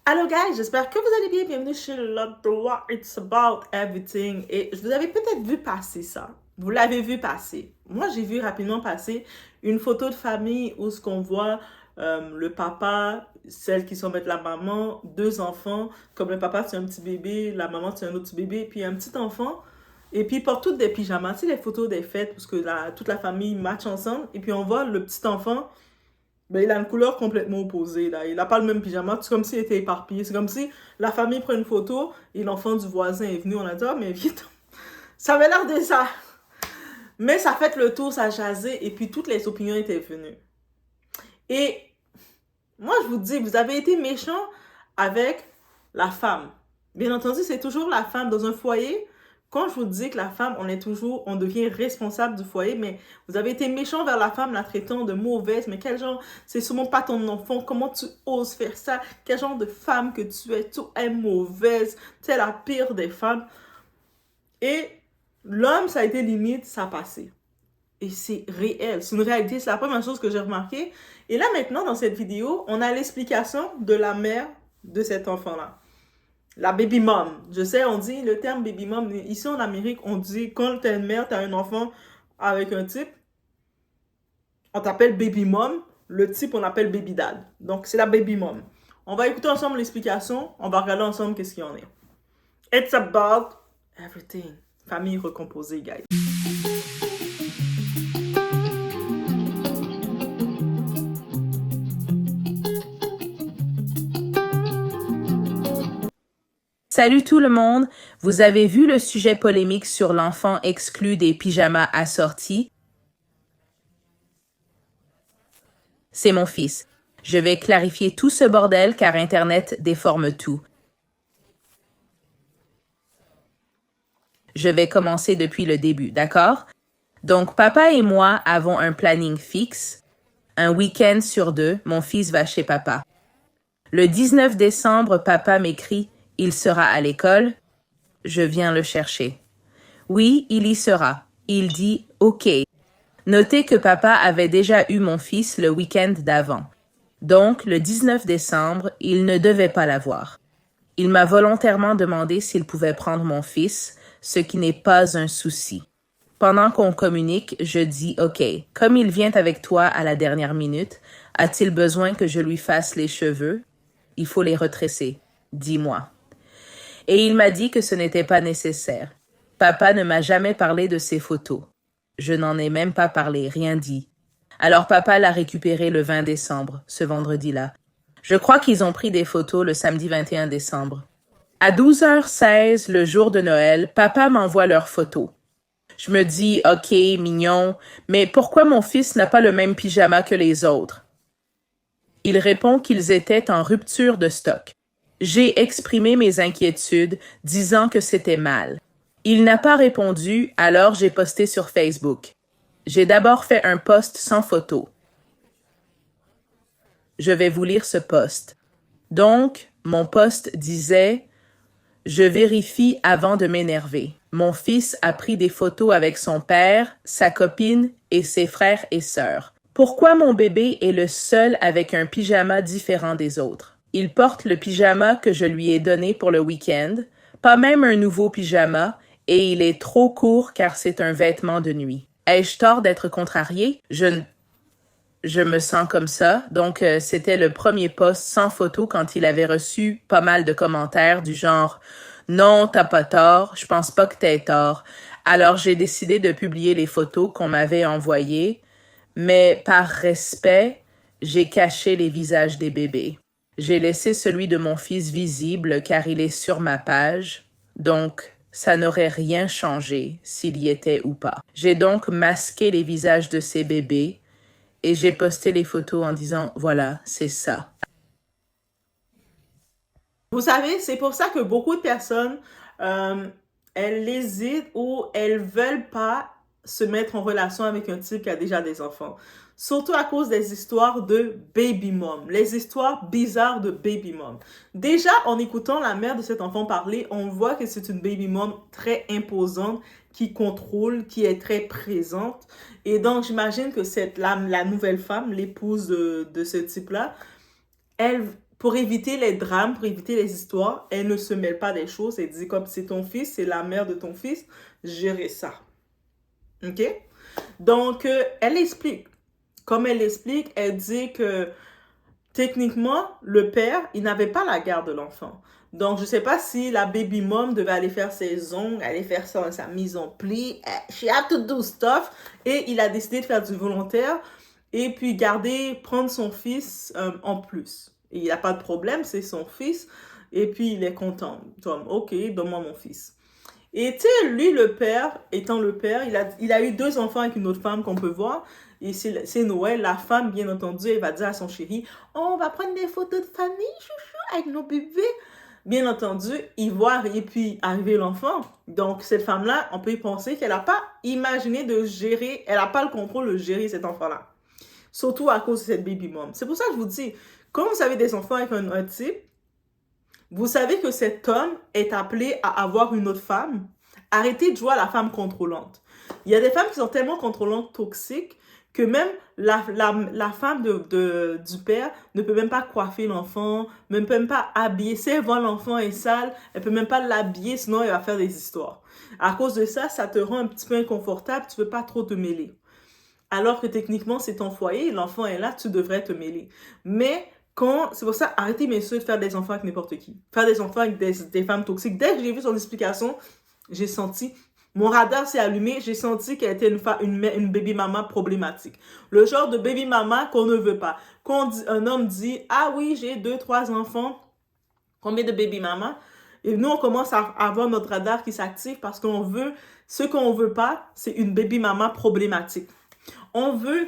Hello guys, j'espère que vous allez bien. Bienvenue chez L'Adroit. It's about everything. Et vous avez peut-être vu passer ça. Vous l'avez vu passer. Moi, j'ai vu rapidement passer une photo de famille où ce qu'on voit le papa, celle qui semble être la maman, deux enfants. Comme le papa, c'est un petit bébé, la maman, c'est un autre petit bébé, puis un petit enfant. Et puis ils portent toutes des pyjamas. Tu sais, les photos des fêtes, parce que toute la famille match ensemble. Et puis on voit le petit enfant. Ben, il a une couleur complètement opposée, là. Il n'a pas le même pyjama. C'est comme s'il était éparpillé. C'est comme si la famille prend une photo et l'enfant du voisin est venu. On a dit, oh, mais vite. Ça avait l'air de ça. Mais ça a fait le tour, ça a jasé. Et puis, toutes les opinions étaient venues. Et moi, je vous dis, vous avez été méchant avec la femme. Bien entendu, c'est toujours la femme dans un foyer. Quand je vous dis que la femme, on devient responsable du foyer, mais vous avez été méchant vers la femme, la traitant de mauvaise, mais quel genre, c'est sûrement pas ton enfant, comment tu oses faire ça, quel genre de femme que tu es mauvaise, tu es la pire des femmes. Et l'homme, ça a été limite, ça a passé. Et c'est réel, c'est une réalité, c'est la première chose que j'ai remarqué. Et là maintenant, dans cette vidéo, on a l'explication de la mère de cet enfant-là. La baby mom. Je sais, on dit le terme baby mom. Ici en Amérique, on dit quand t'es une mère, t'as un enfant avec un type, on t'appelle baby mom. Le type, on appelle baby dad. Donc, c'est la baby mom. On va écouter ensemble l'explication. On va regarder ensemble qu'est-ce qu'il y en est. It's about everything. Famille recomposée, guys. Salut tout le monde, vous avez vu le sujet polémique sur l'enfant exclu des pyjamas assortis? C'est mon fils. Je vais clarifier tout ce bordel car Internet déforme tout. Je vais commencer depuis le début, d'accord? Donc papa et moi avons un planning fixe. Un week-end sur 2, mon fils va chez papa. Le 19 décembre, papa m'écrit « Il sera à l'école ». Je viens le chercher. Oui, il y sera. Il dit « OK ». Notez que papa avait déjà eu mon fils le week-end d'avant. Donc, le 19 décembre, il ne devait pas l'avoir. Il m'a volontairement demandé s'il pouvait prendre mon fils, ce qui n'est pas un souci. Pendant qu'on communique, je dis « OK, comme il vient avec toi à la dernière minute, a-t-il besoin que je lui fasse les cheveux? Il faut les retresser. Dis-moi. » Et il m'a dit que ce n'était pas nécessaire. Papa ne m'a jamais parlé de ces photos. Je n'en ai même pas parlé, rien dit. Alors papa l'a récupéré le 20 décembre, ce vendredi-là. Je crois qu'ils ont pris des photos le samedi 21 décembre. À 12h16, le jour de Noël, papa m'envoie leurs photos. Je me dis, OK, mignon, mais pourquoi mon fils n'a pas le même pyjama que les autres? Il répond qu'ils étaient en rupture de stock. J'ai exprimé mes inquiétudes, disant que c'était mal. Il n'a pas répondu, alors j'ai posté sur Facebook. J'ai d'abord fait un post sans photo. Je vais vous lire ce post. Donc, mon post disait « Je vérifie avant de m'énerver. Mon fils a pris des photos avec son père, sa copine et ses frères et sœurs. Pourquoi mon bébé est le seul avec un pyjama différent des autres? Il porte le pyjama que je lui ai donné pour le week-end, pas même un nouveau pyjama, et il est trop court car c'est un vêtement de nuit. Ai-je tort d'être contrariée? Je me sens comme ça. Donc, c'était le premier post sans photo quand il avait reçu pas mal de commentaires du genre « Non, t'as pas tort, je pense pas que t'aies tort. » Alors, j'ai décidé de publier les photos qu'on m'avait envoyées, mais par respect, j'ai caché les visages des bébés. J'ai laissé celui de mon fils visible car il est sur ma page, donc ça n'aurait rien changé s'il y était ou pas. J'ai donc masqué les visages de ces bébés et j'ai posté les photos en disant « Voilà, c'est ça ». Vous savez, c'est pour ça que beaucoup de personnes, elles hésitent ou elles veulent pas se mettre en relation avec un type qui a déjà des enfants. Surtout à cause des histoires de baby mom, les histoires bizarres de baby mom. Déjà, en écoutant la mère de cet enfant parler, on voit que c'est une baby mom très imposante, qui contrôle, qui est très présente. Et donc, j'imagine que la nouvelle femme, l'épouse de ce type-là, elle pour éviter les drames, pour éviter les histoires, elle ne se mêle pas des choses. Elle dit comme c'est ton fils, c'est la mère de ton fils, gérez ça. OK? Donc, elle explique. Comme elle explique, elle dit que techniquement, le père, il n'avait pas la garde de l'enfant. Donc, je ne sais pas si la baby mom devait aller faire ses ongles, aller faire sa mise en pli. She had to do stuff. Et il a décidé de faire du volontaire et puis prendre son fils en plus. Et il n'a pas de problème, c'est son fils. Et puis, il est content. Tom, OK, donne-moi mon fils. Et tu sais, lui, le père, étant le père, il a eu 2 enfants avec une autre femme qu'on peut voir. Et c'est Noël. La femme, bien entendu, elle va dire à son chéri, oh, on va prendre des photos de famille, chouchou, avec nos bébés. Bien entendu, il voit et puis arriver l'enfant. Donc, cette femme-là, on peut y penser qu'elle n'a pas imaginé de gérer, elle n'a pas le contrôle de gérer cet enfant-là. Surtout à cause de cette baby mom. C'est pour ça que je vous dis, quand vous avez des enfants avec un type, vous savez que cet homme est appelé à avoir une autre femme. Arrêtez de jouer à la femme contrôlante. Il y a des femmes qui sont tellement contrôlantes, toxiques, que même la femme du père ne peut même pas coiffer l'enfant, ne peut même pas habiller. Si elle voit l'enfant est sale, elle peut même pas l'habiller, sinon elle va faire des histoires. À cause de ça, ça te rend un petit peu inconfortable, tu ne peux pas trop te mêler. Alors que techniquement, c'est ton foyer, l'enfant est là, tu devrais te mêler. Mais c'est pour ça, arrêtez messieurs de faire des enfants avec n'importe qui. Faire des enfants avec des femmes toxiques. Dès que j'ai vu son explication, j'ai senti, mon radar s'est allumé, j'ai senti qu'elle était une baby mama problématique. Le genre de baby mama qu'on ne veut pas. Quand un homme dit, ah oui, j'ai 2, 3 enfants, combien de baby mama? Et nous, on commence à avoir notre radar qui s'active parce ce qu'on veut pas, c'est une baby mama problématique.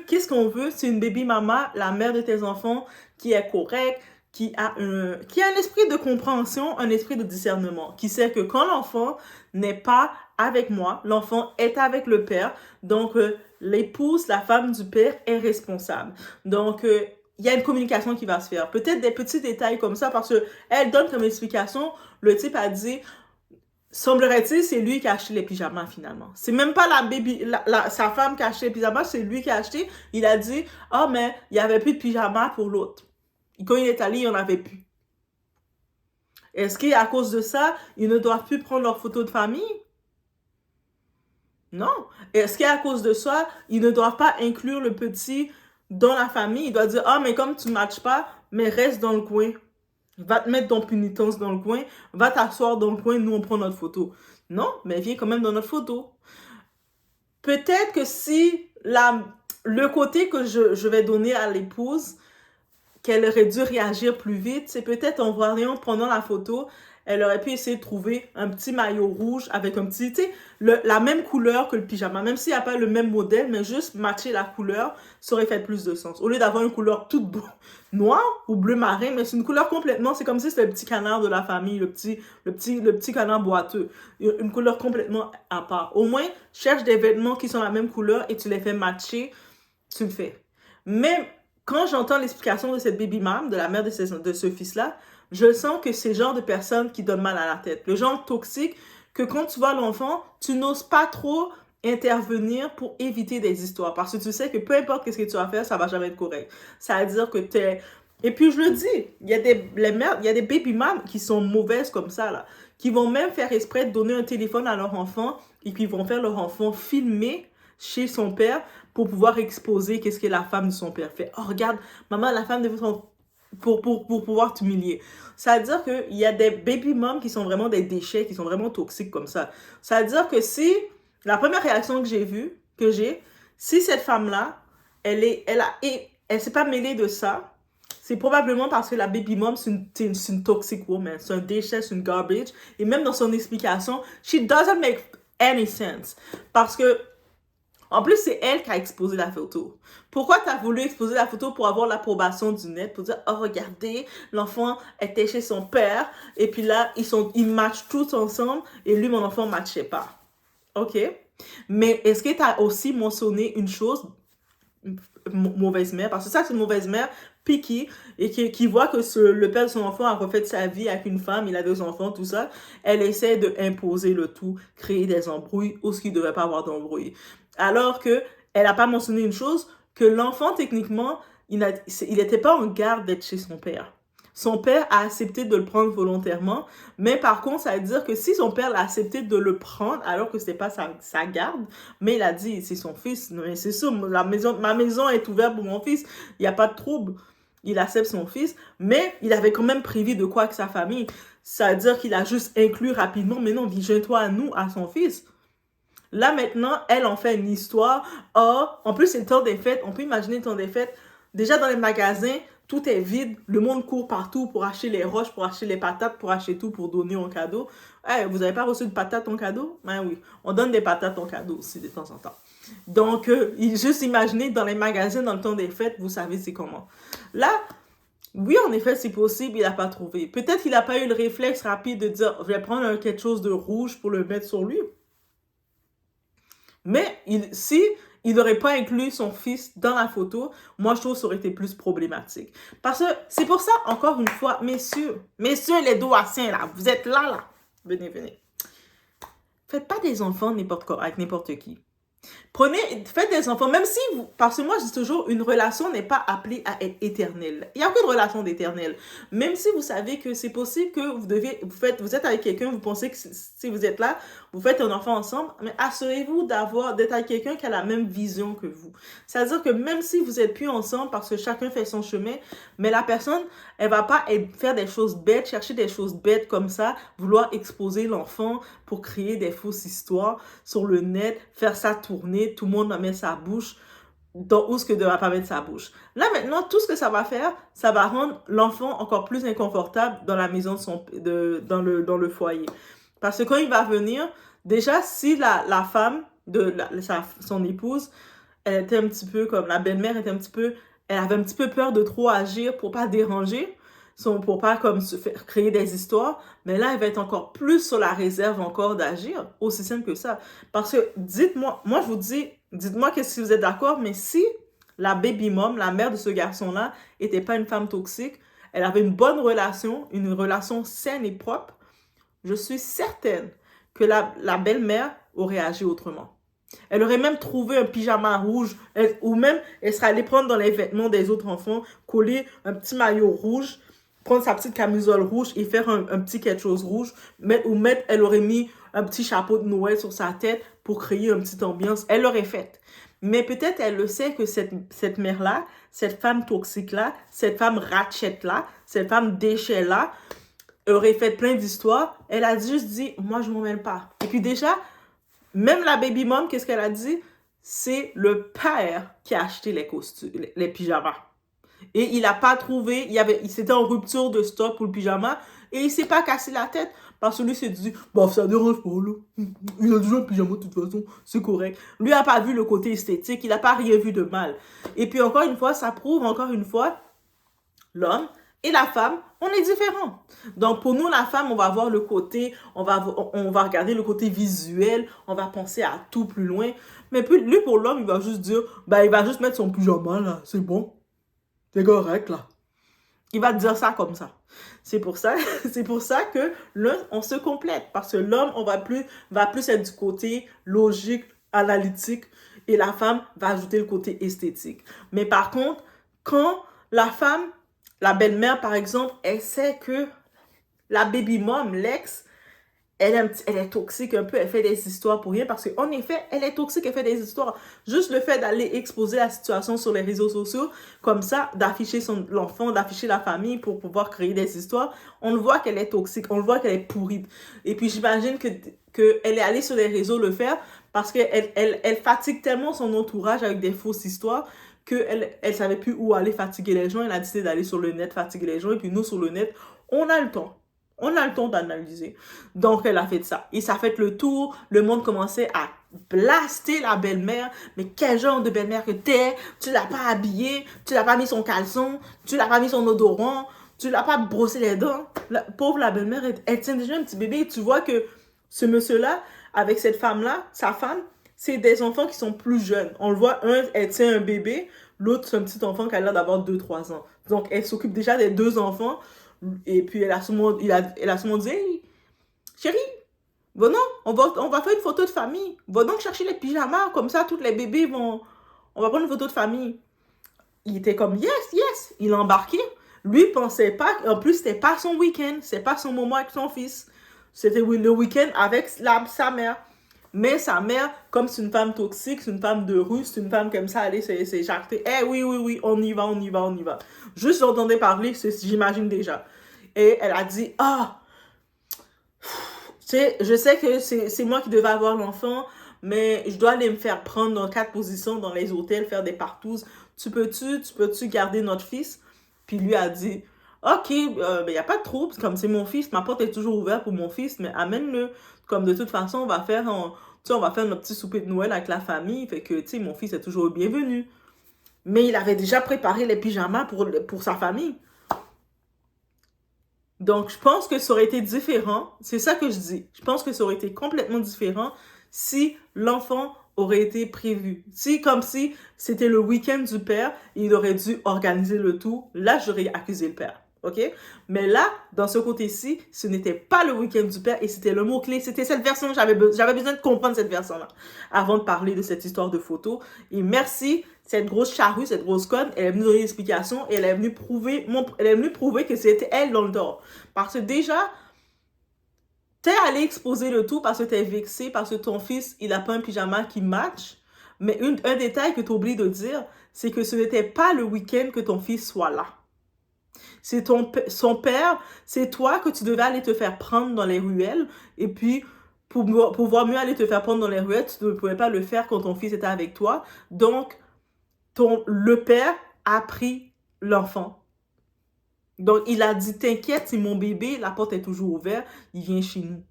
Qu'est-ce qu'on veut? C'est une baby mama, la mère de tes enfants, qui est correcte, qui a un esprit de compréhension, un esprit de discernement, qui sait que quand l'enfant n'est pas avec moi, l'enfant est avec le père, donc l'épouse, la femme du père est responsable. Donc, il y a une communication qui va se faire. Peut-être des petits détails comme ça, parce qu'elle donne comme explication, le type a dit, semblerait-il, c'est lui qui a acheté les pyjamas finalement. C'est même pas sa femme qui a acheté les pyjamas, c'est lui qui a acheté. Il a dit, oh mais il n'y avait plus de pyjamas pour l'autre. Quand il est allé, il n'y en avait plus. Est-ce qu'à cause de ça, ils ne doivent plus prendre leurs photos de famille? Non. Est-ce qu'à cause de ça, ils ne doivent pas inclure le petit dans la famille? Il doit dire, ah mais comme tu ne matches pas, mais reste dans le coin. Va te mettre ton pénitence dans le coin, va t'asseoir dans le coin, nous on prend notre photo. Non, mais viens quand même dans notre photo. Peut-être que si le côté que je vais donner à l'épouse, qu'elle aurait dû réagir plus vite, c'est peut-être en voyant, pendant la photo, elle aurait pu essayer de trouver un petit maillot rouge avec un petit, tu sais, la même couleur que le pyjama. Même s'il n'y a pas le même modèle, mais juste matcher la couleur, ça aurait fait plus de sens. Au lieu d'avoir une couleur toute noire ou bleu marin, mais c'est une couleur complètement, c'est comme si c'était le petit canard de la famille, le petit canard boiteux. Une couleur complètement à part. Au moins, cherche des vêtements qui sont la même couleur et tu les fais matcher, tu le fais. Mais quand j'entends l'explication de cette baby mom, de la mère de ce fils-là, je sens que c'est le genre de personne qui donne mal à la tête. Le genre toxique que quand tu vois l'enfant, tu n'oses pas trop intervenir pour éviter des histoires. Parce que tu sais que peu importe ce que tu vas faire, ça va jamais être correct. Ça veut dire que t'es... Et puis je le dis, il y a des baby moms qui sont mauvaises comme ça, là, qui vont même faire exprès de donner un téléphone à leur enfant et puis vont faire leur enfant filmer chez son père pour pouvoir exposer qu'est-ce que la femme de son père fait. Oh, regarde, maman, la femme de son... Pour pouvoir t'humilier. Ça veut dire qu'il y a des baby moms qui sont vraiment des déchets, qui sont vraiment toxiques comme ça. Ça veut dire que si, la première réaction que j'ai, si cette femme-là, elle s'est pas mêlée de ça, c'est probablement parce que la baby mom, c'est une toxic woman. C'est un déchet, c'est une garbage. Et même dans son explication, she doesn't make any sense. Parce que en plus, c'est elle qui a exposé la photo. Pourquoi tu as voulu exposer la photo pour avoir l'approbation du net, pour dire, oh, regardez, l'enfant était chez son père, et puis là, ils matchent tous ensemble, et lui, mon enfant ne matchait pas. OK? Mais est-ce que tu as aussi mentionné une chose, mauvaise mère, parce que ça, c'est une mauvaise mère, picky, et qui voit que le père de son enfant a refait sa vie avec une femme, il a 2 enfants, tout ça. Elle essaie d'imposer le tout, créer des embrouilles, ou ce qu'il ne devait pas avoir d'embrouilles. Alors qu'elle n'a pas mentionné une chose, que l'enfant, techniquement, il n'était pas en garde d'être chez son père. Son père a accepté de le prendre volontairement, mais par contre, ça veut dire que si son père l'a accepté de le prendre alors que c'était pas sa garde, mais il a dit c'est son fils, mais c'est sûr, ma maison est ouverte pour mon fils, il n'y a pas de trouble. Il accepte son fils, mais il avait quand même prévu de quoi avec sa famille. Ça veut dire qu'il a juste inclus rapidement, mais non, viens-toi à nous, à son fils. Là, maintenant, elle en fait une histoire. Oh, en plus, c'est le temps des fêtes. On peut imaginer le temps des fêtes. Déjà, dans les magasins, tout est vide. Le monde court partout pour acheter les roches, pour acheter les patates, pour acheter tout, pour donner en cadeau. Hey, vous n'avez pas reçu de patates en cadeau? Ben oui, on donne des patates en cadeau aussi de temps en temps. Donc, juste imaginez, dans les magasins, dans le temps des fêtes, vous savez c'est comment. Là, oui, en effet, c'est possible, il n'a pas trouvé. Peut-être qu'il n'a pas eu le réflexe rapide de dire, je vais prendre quelque chose de rouge pour le mettre sur lui. Mais si il n'aurait pas inclus son fils dans la photo, moi, je trouve que ça aurait été plus problématique. Parce que c'est pour ça, encore une fois, messieurs, les doassiens, là, vous êtes là. Venez. Faites pas des enfants avec n'importe qui. Faites des enfants, même si vous, parce que moi je dis toujours, une relation n'est pas appelée à être éternelle. Il n'y a aucune relation d'éternel. Même si vous savez que c'est possible que vous êtes avec quelqu'un, vous pensez que si vous êtes là, vous faites un enfant ensemble, mais assurez-vous d'être avec quelqu'un qui a la même vision que vous. C'est-à-dire que même si vous êtes plus ensemble parce que chacun fait son chemin, mais la personne, elle va pas faire des choses bêtes, chercher des choses bêtes comme ça, vouloir exposer l'enfant pour créer des fausses histoires sur le net, faire ça tourner, tout le monde va mettre sa bouche où ce que ne va pas mettre sa bouche. Là, maintenant, tout ce que ça va faire, ça va rendre l'enfant encore plus inconfortable dans la maison dans le foyer. Parce que quand il va venir, déjà, si la femme, son épouse, elle était un petit peu comme la belle-mère, elle avait un petit peu peur de trop agir pour pas déranger, pour pas comme se faire créer des histoires, mais là, elle va être encore plus sur la réserve encore d'agir, aussi simple que ça. Parce que, dites-moi si vous êtes d'accord, mais si la baby mom, la mère de ce garçon-là, était pas une femme toxique, elle avait une bonne relation, une relation saine et propre, je suis certaine que la belle-mère aurait agi autrement. Elle aurait même trouvé un pyjama rouge, ou même elle serait allée prendre dans les vêtements des autres enfants, coller un petit maillot rouge, prendre sa petite camisole rouge et faire un petit quelque chose rouge, elle aurait mis un petit chapeau de Noël sur sa tête pour créer une petite ambiance. Elle l'aurait faite. Mais peut-être elle le sait que cette mère-là, cette femme toxique-là, cette femme ratchette-là, cette femme déchet-là, aurait fait plein d'histoires. Elle a juste dit, moi je m'en mêle pas. Et puis déjà, même la baby mom, qu'est-ce qu'elle a dit? C'est le père qui a acheté les costumes, les pyjamas. Et il n'a pas trouvé, il s'était en rupture de stock pour le pyjama et il s'est pas cassé la tête parce que lui s'est dit, bah ça dérange pas là, il a déjà un pyjama de toute façon, c'est correct. Lui n'a pas vu le côté esthétique, il n'a pas rien vu de mal. Et puis encore une fois, ça prouve encore une fois, l'homme et la femme, on est différents. Donc, pour nous, la femme, on va voir le côté, on va regarder le côté visuel, on va penser à tout plus loin. Mais puis, lui, pour l'homme, il va juste dire, il va juste mettre son pyjama, là, c'est bon. C'est correct, là. Il va dire ça comme ça. C'est pour ça que l'un, on se complète. Parce que l'homme, va plus être du côté logique, analytique, et la femme va ajouter le côté esthétique. Mais par contre, quand la femme, la belle-mère, par exemple, elle sait que la baby mom, l'ex, elle est toxique un peu, elle fait des histoires pour rien parce qu'en effet, elle est toxique, elle fait des histoires. Juste le fait d'aller exposer la situation sur les réseaux sociaux, comme ça, d'afficher l'enfant, d'afficher la famille pour pouvoir créer des histoires, on le voit qu'elle est toxique, on le voit qu'elle est pourrie. Et puis j'imagine qu'elle est allée sur les réseaux le faire parce qu'elle fatigue tellement son entourage avec des fausses histoires qu'elle savait plus où aller fatiguer les gens. Elle a décidé d'aller sur le net fatiguer les gens. Et puis nous, sur le net, on a le temps. On a le temps d'analyser. Donc, elle a fait ça. Et ça a fait le tour. Le monde commençait à blaster la belle-mère. Mais quel genre de belle-mère que t'es? Tu l'as pas habillée. Tu l'as pas mis son caleçon. Tu l'as pas mis son odorant. Tu l'as pas brossé les dents. Pauvre la belle-mère, elle tient déjà un petit bébé. Et tu vois que ce monsieur-là, avec cette femme-là, sa femme, c'est des enfants qui sont plus jeunes. On le voit, elle tient un bébé, l'autre, c'est un petit enfant qui a l'air d'avoir 2-3 ans. Donc, elle s'occupe déjà des 2 enfants. Et puis, elle a souvent dit, hey, chérie, bon non, on va faire une photo de famille. Va donc chercher les pyjamas, comme ça, tous les bébés on va prendre une photo de famille. Il était comme, yes, il a embarqué. Lui pensait pas, en plus, c'était pas son week-end, c'est pas son moment avec son fils. C'était le week-end avec sa mère. Mais sa mère, comme c'est une femme toxique, c'est une femme de rue, c'est une femme comme ça, elle s'est jactée. Eh oui, oui, oui, on y va, on y va, on y va. Juste j'entendais parler, j'imagine déjà. Et elle a dit, ah, je sais que c'est moi qui devais avoir l'enfant, mais je dois aller me faire prendre dans 4 positions dans les hôtels, faire des partouzes. Tu peux-tu garder notre fils? Puis lui a dit, ok, ben y a pas de trouble, comme c'est mon fils, ma porte est toujours ouverte pour mon fils, mais amène-le. Comme de toute façon, on va faire notre petit souper de Noël avec la famille, fait que, tu sais, mon fils est toujours le bienvenu. Mais il avait déjà préparé les pyjamas pour sa famille. Donc, je pense que ça aurait été différent. C'est ça que je dis. Je pense que ça aurait été complètement différent si l'enfant aurait été prévu. Comme si c'était le week-end du père et il aurait dû organiser le tout. Là, j'aurais accusé le père. OK? Mais là, dans ce côté-ci, ce n'était pas le week-end du père et c'était le mot-clé. C'était cette version. J'avais besoin de comprendre cette version-là avant de parler de cette histoire de photo. Et merci, cette grosse charrue, cette grosse conne, elle est venue donner l'explication et elle est venue prouver que c'était elle dans le tort. Parce que déjà, t'es allé exposer le tout parce que t'es vexé, parce que ton fils, il a pas un pyjama qui match. Mais un détail que tu oublies de dire, c'est que ce n'était pas le week-end que ton fils soit là. C'est son père, c'est toi que tu devais aller te faire prendre dans les ruelles. Et puis, pour pouvoir mieux aller te faire prendre dans les ruelles, tu ne pouvais pas le faire quand ton fils était avec toi. Donc, le père a pris l'enfant. Donc, il a dit, t'inquiète, c'est mon bébé, la porte est toujours ouverte, il vient chez nous.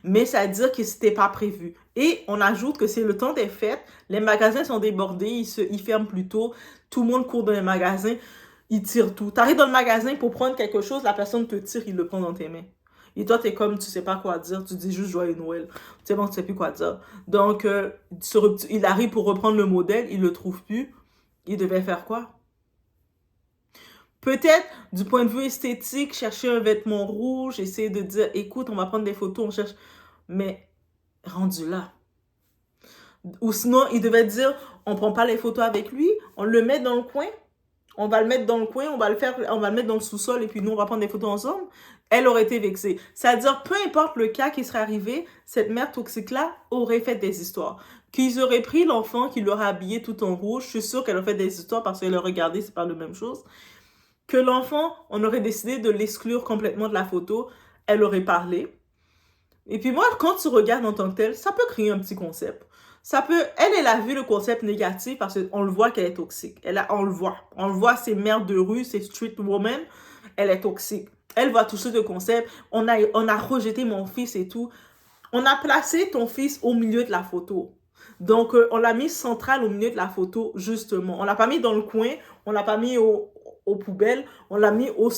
Mais ça veut dire que c'était pas prévu. Et on ajoute que c'est le temps des fêtes, les magasins sont débordés, ils ferment plus tôt, tout le monde court dans les magasins, ils tirent tout. T'arrives dans le magasin pour prendre quelque chose, la personne te tire, il le prend dans tes mains. Et toi, t'es comme, tu sais pas quoi dire, tu dis juste Joyeux Noël. C'est bon, tu sais plus quoi dire. Donc, il arrive pour reprendre le modèle, il le trouve plus. Il devait faire quoi? Peut-être, du point de vue esthétique, chercher un vêtement rouge, essayer de dire, écoute, on va prendre des photos, on cherche. Mais, rendu là. Ou sinon, il devait dire, on prend pas les photos avec lui, on le met dans le coin, on va le mettre dans le coin, on va le mettre dans le sous-sol et puis nous, on va prendre des photos ensemble. Elle aurait été vexée. C'est-à-dire, peu importe le cas qui serait arrivé, cette mère toxique-là aurait fait des histoires. Qu'ils auraient pris l'enfant, qui l'aurait habillé tout en rouge, je suis sûre qu'elle aurait fait des histoires parce qu'elle a regardé, c'est pas la même chose. Que l'enfant, on aurait décidé de l'exclure complètement de la photo, elle aurait parlé. Et puis moi, quand tu regardes en tant que tel, ça peut créer un petit concept. Elle a vu le concept négatif parce qu'on le voit qu'elle est toxique. On le voit, c'est mère de rue, c'est street woman, elle est toxique. Elle va toucher le concept, on a rejeté mon fils et tout. On a placé ton fils au milieu de la photo. Donc, on l'a mis central au milieu de la photo, justement. On l'a pas mis dans le coin, on l'a pas mis aux poubelles, on l'a mis au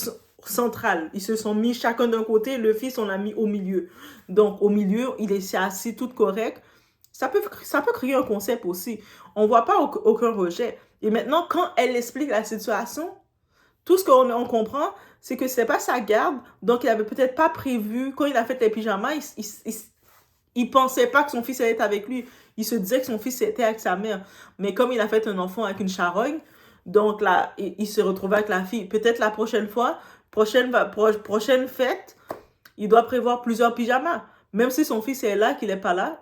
central. Ils se sont mis chacun d'un côté, le fils, on l'a mis au milieu. Donc, au milieu, il est assis tout correct. Ça peut créer un concept aussi. On voit pas aucun rejet. Et maintenant, quand elle explique la situation, tout ce qu'on comprend, c'est que c'est pas sa garde. Donc, il avait peut-être pas prévu, quand il a fait les pyjamas, il pensait pas que son fils allait être avec lui. Il se disait que son fils était avec sa mère. Mais comme il a fait un enfant avec une charogne, donc là, il se retrouve avec la fille. Peut-être la prochaine fois, prochaine fête, il doit prévoir plusieurs pyjamas. Même si son fils est là, qu'il n'est pas là,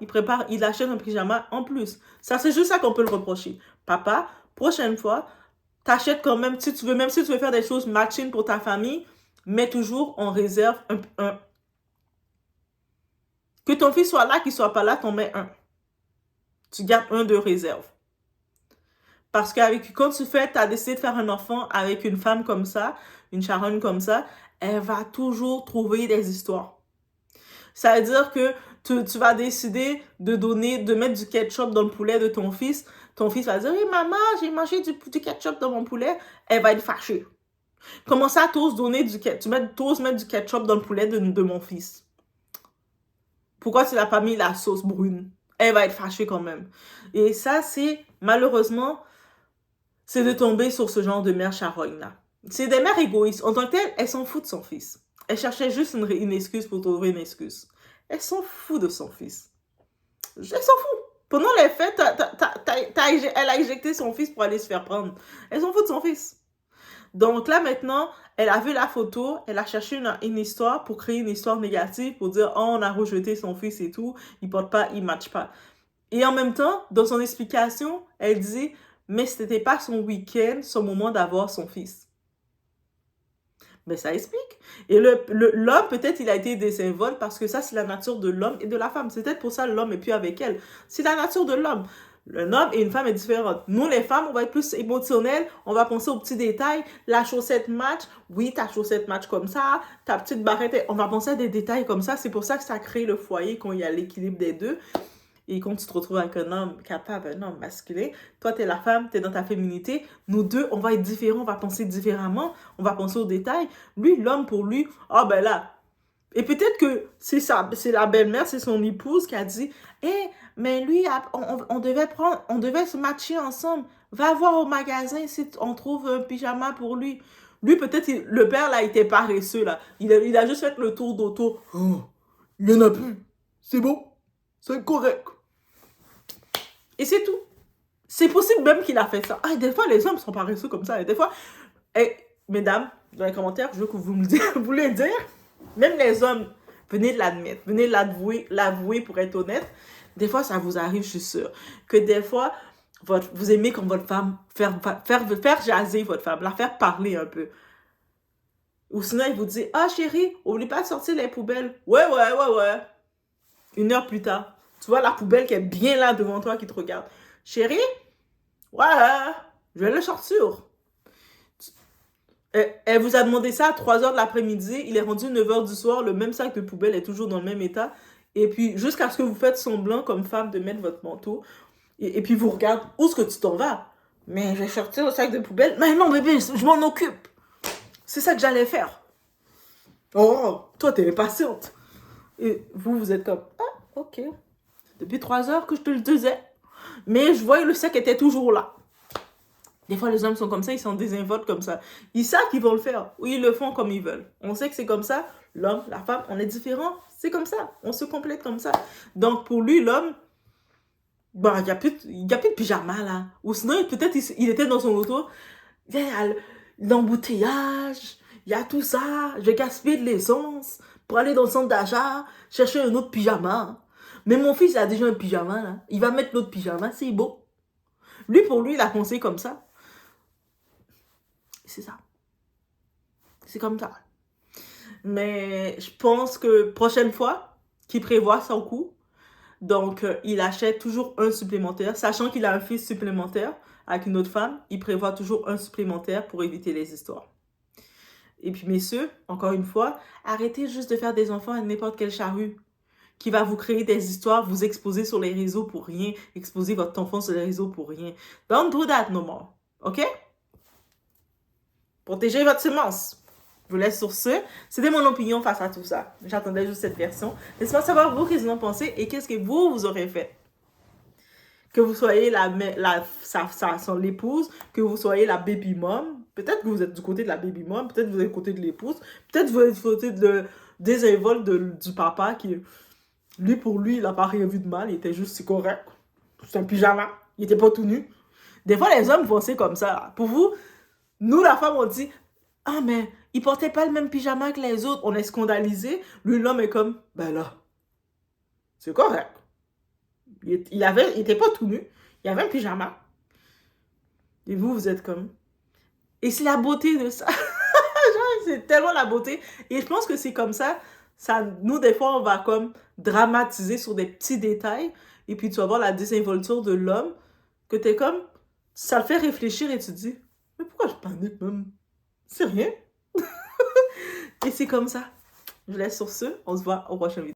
il achète un pyjama en plus. Ça, c'est juste ça qu'on peut le reprocher. Papa, prochaine fois, t'achètes quand même, si tu veux, même si tu veux faire des choses matching pour ta famille, mais toujours on réserve un. Que ton fils soit là, qu'il soit pas là, t'en mets un. Tu gardes un de réserve. Parce que quand tu as décidé de faire un enfant avec une femme comme ça, une charogne comme ça, elle va toujours trouver des histoires. Ça veut dire que tu vas décider de mettre du ketchup dans le poulet de ton fils. Ton fils va dire, oui, maman, j'ai mangé du ketchup dans mon poulet. Elle va être fâchée. Comment ça, t'oses mettre du ketchup dans le poulet de mon fils? Pourquoi tu n'as pas mis la sauce brune? Elle va être fâchée quand même. Et ça, malheureusement, c'est de tomber sur ce genre de mère charogne-là. C'est des mères égoïstes. En tant que telles, elles s'en foutent de son fils. Elle cherchait juste une excuse pour trouver une excuse. Elle s'en fout de son fils. Elle s'en fout. Pendant les fêtes, elle a éjecté son fils pour aller se faire prendre. Elle s'en fout de son fils. Donc là, maintenant, elle a vu la photo, elle a cherché une histoire pour créer une histoire négative, pour dire, oh, on a rejeté son fils et tout, il porte pas, il match pas. Et en même temps, dans son explication, elle dit, mais c'était pas son week-end, son moment d'avoir son fils. Mais ça explique. Et l'homme, peut-être, il a été désinvolte parce que ça, c'est la nature de l'homme et de la femme. C'est peut-être pour ça que l'homme est plus avec elle. C'est la nature de l'homme. Un homme et une femme est différente. Nous, les femmes, on va être plus émotionnelles. On va penser aux petits détails. La chaussette match. Oui, ta chaussette match comme ça. Ta petite barrette. On va penser à des détails comme ça. C'est pour ça que ça crée le foyer quand il y a l'équilibre des deux. Et quand tu te retrouves avec un homme capable, un homme masculin, toi, t'es la femme, t'es dans ta féminité. Nous deux, on va être différents, on va penser différemment, on va penser aux détails. Lui, l'homme, pour lui, ah ben là. Et peut-être que c'est la belle-mère, c'est son épouse qui a dit, mais lui, on devait se matcher ensemble. Va voir au magasin si on trouve un pyjama pour lui. Lui, peut-être, le père, là, il était paresseux, là. Il a juste fait le tour d'auto. Oh, il n'y en a plus. C'est bon. C'est correct. Et c'est tout. C'est possible même qu'il a fait ça. Ah, des fois, les hommes sont paresseux comme ça. Et des fois, mesdames, dans les commentaires, je veux que vous me dites, vous les dire. Même les hommes, venez de l'admettre. Venez l'avouer pour être honnête. Des fois, ça vous arrive, je suis sûre. Que des fois, vous aimez comme votre femme, faire jaser votre femme, la faire parler un peu. Ou sinon, il vous dit, ah chérie, oublie pas de sortir les poubelles. Ouais. 1 heure plus tard. Tu vois la poubelle qui est bien là devant toi qui te regarde. Chérie, ouais, je vais le sortir. Elle vous a demandé ça à 3 heures de l'après-midi. Il est rendu 9 heures du soir. Le même sac de poubelle est toujours dans le même état. Et puis, jusqu'à ce que vous faites semblant comme femme de mettre votre manteau. Et puis, vous regardez, où est-ce que tu t'en vas? Mais je vais sortir le sac de poubelle. Mais non, bébé, je m'en occupe. C'est ça que j'allais faire. Oh, toi, t'es impatiente. Et vous êtes comme, ah, ok. Depuis 3 heures que je te le disais. Mais je voyais le sac était toujours là. Des fois, les hommes sont comme ça, ils sont désinvoltes comme ça. Ils savent qu'ils vont le faire. Ou ils le font comme ils veulent. On sait que c'est comme ça. L'homme, la femme, on est différents. C'est comme ça. On se complète comme ça. Donc, pour lui, l'homme, bon, il n'y a plus de pyjama, là. Ou sinon, peut-être, il était dans son auto. Il y a l'embouteillage. Il y a tout ça. Je vais gaspiller de l'essence pour aller dans le centre d'achat, chercher un autre pyjama. Mais mon fils a déjà un pyjama, là. Il va mettre l'autre pyjama, c'est beau. Lui, pour lui, il a pensé comme ça. C'est ça. C'est comme ça. Mais je pense que prochaine fois qu'il prévoit son coup, donc il achète toujours un supplémentaire, sachant qu'il a un fils supplémentaire avec une autre femme, il prévoit toujours un supplémentaire pour éviter les histoires. Et puis messieurs, encore une fois, arrêtez juste de faire des enfants à n'importe quelle charrue qui va vous créer des histoires, vous exposer sur les réseaux pour rien, exposer votre enfant sur les réseaux pour rien. Don't do that no more. OK? Protégez votre semence. Je vous laisse sur ce. C'était mon opinion face à tout ça. J'attendais juste cette version. Laissez-moi savoir vous qu'est-ce que vous en pensez et qu'est-ce que vous aurez fait. Que vous soyez l'épouse, que vous soyez la baby mom. Peut-être que vous êtes du côté de la baby mom, peut-être que vous êtes du côté de l'épouse, peut-être que vous êtes du côté désinvolte du papa qui, lui, pour lui, il n'a pas rien vu de mal, il était juste, c'est correct. C'est un pyjama, il n'était pas tout nu. Des fois, les hommes pensaient comme ça. Pour vous, nous, la femme, on dit, ah, mais il portait pas le même pyjama que les autres. On est scandalisé. Lui, l'homme est comme, ben là, c'est correct. Il était pas tout nu. Il avait un pyjama. Et vous êtes comme... Et c'est la beauté de ça. C'est tellement la beauté. Et je pense que c'est comme ça. Nous, des fois, on va comme dramatiser sur des petits détails. Et puis, tu vas voir la désinvolture de l'homme. Que t'es comme... Ça le fait réfléchir et tu te dis, mais pourquoi je panique même? C'est rien. Et c'est comme ça. Je laisse sur ce. On se voit au prochain vidéo.